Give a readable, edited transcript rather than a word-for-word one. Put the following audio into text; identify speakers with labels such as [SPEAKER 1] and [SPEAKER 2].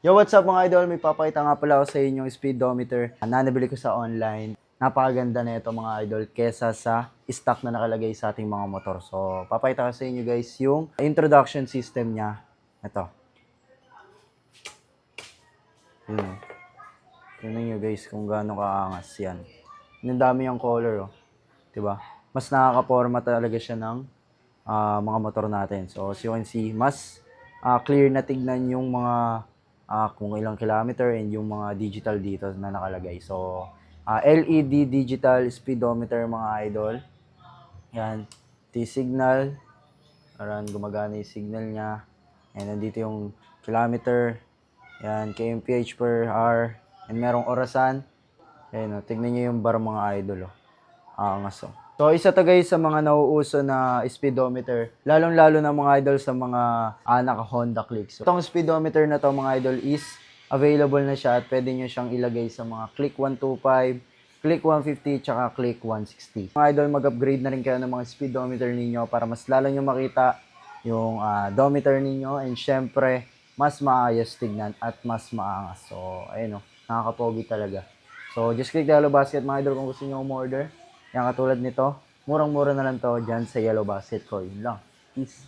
[SPEAKER 1] Yo, what's up mga idol? May papakita nga pala ako sa inyo yung speedometer na nabili ko sa online. Napakaganda na ito mga idol kesa sa stock na nakalagay sa ating mga motor. So, papakita ko sa inyo guys yung introduction system niya. Ito. Yun. Tingnan nyo guys kung gaano kaangas yan. Ang dami yung color, oh. Diba? Mas nakaka-forma talaga siya ng mga motor natin. So, as you can see, mas clear na tignan yung mga kung ilang kilometer and yung mga digital dito na nakalagay. So, LED digital speedometer mga idol. Yan. T-signal. Aran, gumagana yung signal niya. And nandito yung kilometer. Yan, kmph per hour. And merong orasan. Ayan, tignan nyo yung bar mga idol. Angas, oh. So, isa to guys sa mga nauuso na speedometer. Lalong-lalo na mga idol sa mga naka-Honda Click. So, itong speedometer na to mga idol is available na siya at pwede nyo siyang ilagay sa mga Click 125, Click 150, tsaka Click 160. Mga idol, mag-upgrade na rin kayo ng mga speedometer ninyo para mas lalo nyo makita yung dometer ninyo and syempre, mas maayos tignan at mas maangas. So, ayun o, nakakapogi talaga. So, just click the Yellow Basket mga idol kung gusto nyo umorder. Yan katulad nito, murang-mura na lang to dyan sa Yellow Basket ko. Yun lang. Peace.